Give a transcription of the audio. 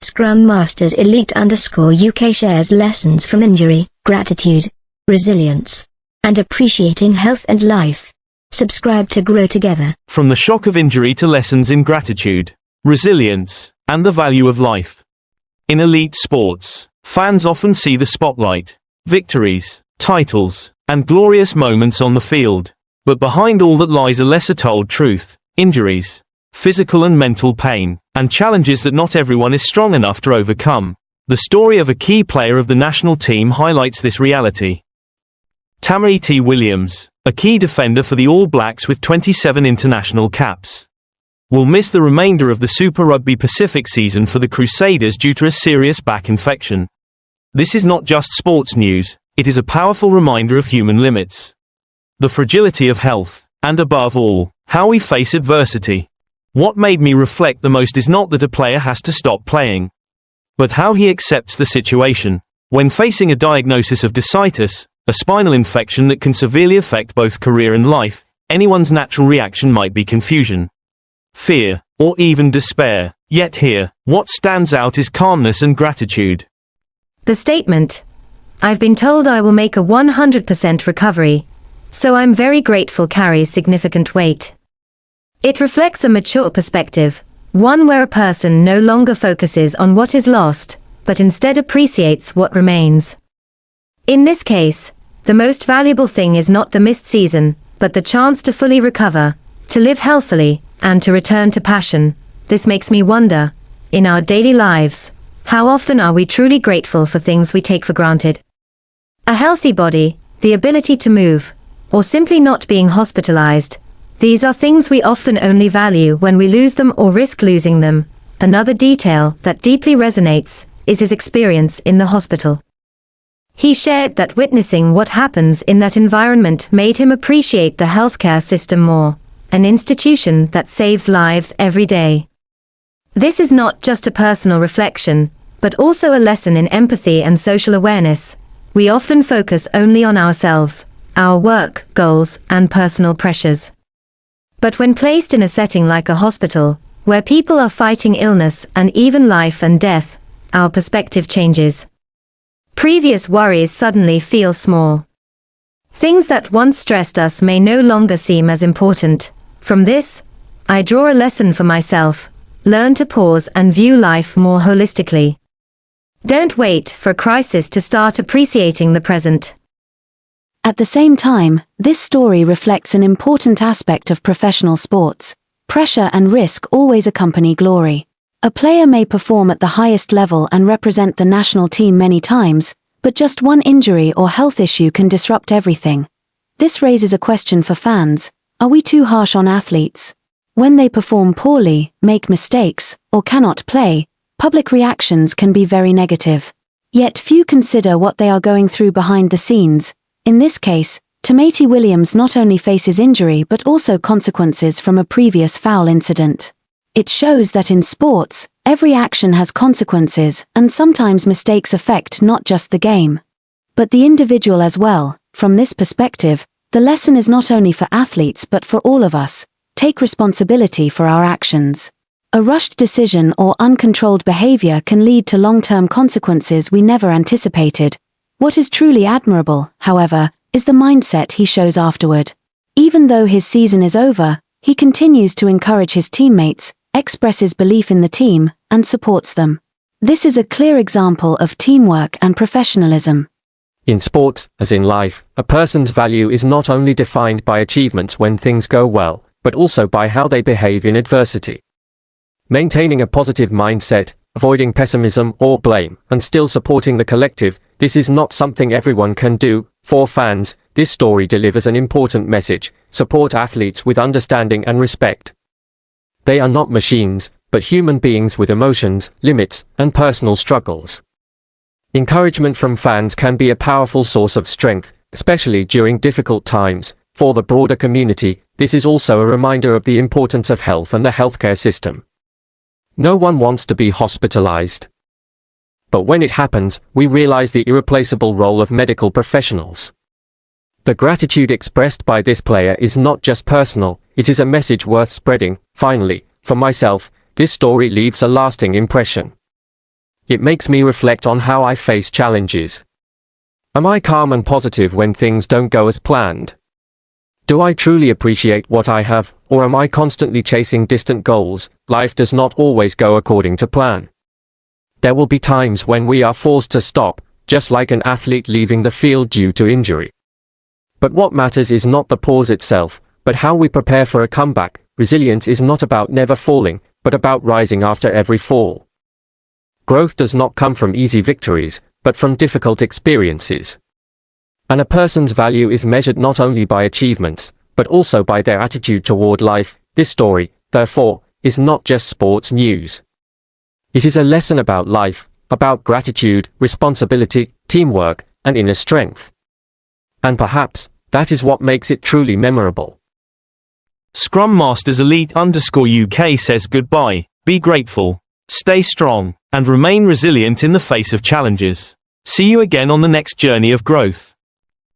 Scrum Masters Elite _UK shares lessons from injury, gratitude, resilience, and appreciating health and life. Subscribe to grow together. From the shock of injury to lessons in gratitude, resilience, and the value of life. In elite sports, fans often see the spotlight, victories, titles, and glorious moments on the field. But behind all that lies a lesser-told truth: injuries, physical and mental pain, and challenges that not everyone is strong enough to overcome. The story of a key player of the national team highlights this reality. Tamaiti Williams, a key defender for the All Blacks with 27 international caps, will miss the remainder of the Super Rugby Pacific season for the Crusaders due to a serious back infection. This is not just sports news, it is a powerful reminder of human limits, the fragility of health, and above all, how we face adversity. What made me reflect the most is not that a player has to stop playing, but how he accepts the situation. When facing a diagnosis of bursitis, a spinal infection that can severely affect both career and life, anyone's natural reaction might be confusion, fear, or even despair. Yet here, what stands out is calmness and gratitude. The statement, "I've been told I will make a 100% recovery, so I'm very grateful," carries significant weight. It reflects a mature perspective, one where a person no longer focuses on what is lost, but instead appreciates what remains. In this case, the most valuable thing is not the missed season, but the chance to fully recover, to live healthily, and to return to passion. This makes me wonder, in our daily lives, how often are we truly grateful for things we take for granted? A healthy body, the ability to move, or simply not being hospitalized. These are things we often only value when we lose them or risk losing them. Another detail that deeply resonates is his experience in the hospital. He shared that witnessing what happens in that environment made him appreciate the healthcare system more, an institution that saves lives every day. This is not just a personal reflection, but also a lesson in empathy and social awareness. We often focus only on ourselves, our work, goals, and personal pressures. But when placed in a setting like a hospital, where people are fighting illness and even life and death, our perspective changes. Previous worries suddenly feel small. Things that once stressed us may no longer seem as important. From this, I draw a lesson for myself: learn to pause and view life more holistically. Don't wait for a crisis to start appreciating the present. At the same time, this story reflects an important aspect of professional sports. Pressure and risk always accompany glory. A player may perform at the highest level and represent the national team many times, but just one injury or health issue can disrupt everything. This raises a question for fans: are we too harsh on athletes? When they perform poorly, make mistakes, or cannot play, public reactions can be very negative. Yet few consider what they are going through behind the scenes. In this case, Tamaiti Williams not only faces injury but also consequences from a previous foul incident. It shows that in sports, every action has consequences, and sometimes mistakes affect not just the game, but the individual as well. From this perspective, the lesson is not only for athletes but for all of us: take responsibility for our actions. A rushed decision or uncontrolled behavior can lead to long-term consequences we never anticipated. What is truly admirable, however, is the mindset he shows afterward. Even though his season is over, he continues to encourage his teammates, expresses belief in the team, and supports them. This is a clear example of teamwork and professionalism. In sports, as in life, a person's value is not only defined by achievements when things go well, but also by how they behave in adversity. Maintaining a positive mindset, avoiding pessimism or blame, and still supporting the collective, this is not something everyone can do. For fans, this story delivers an important message: support athletes with understanding and respect. They are not machines, but human beings with emotions, limits, and personal struggles. Encouragement from fans can be a powerful source of strength, especially during difficult times. For the broader community, this is also a reminder of the importance of health and the healthcare system. No one wants to be hospitalized. But when it happens, we realize the irreplaceable role of medical professionals. The gratitude expressed by this player is not just personal, it is a message worth spreading. Finally, for myself, this story leaves a lasting impression. It makes me reflect on how I face challenges. Am I calm and positive when things don't go as planned? Do I truly appreciate what I have, or am I constantly chasing distant goals? Life does not always go according to plan. There will be times when we are forced to stop, just like an athlete leaving the field due to injury. But what matters is not the pause itself, but how we prepare for a comeback. Resilience is not about never falling, but about rising after every fall. Growth does not come from easy victories, but from difficult experiences. And a person's value is measured not only by achievements, but also by their attitude toward life. This story, therefore, is not just sports news. It is a lesson about life, about gratitude, responsibility, teamwork, and inner strength. And perhaps, that is what makes it truly memorable. Scrum Masters Elite_UK says goodbye, be grateful, stay strong, and remain resilient in the face of challenges. See you again on the next journey of growth.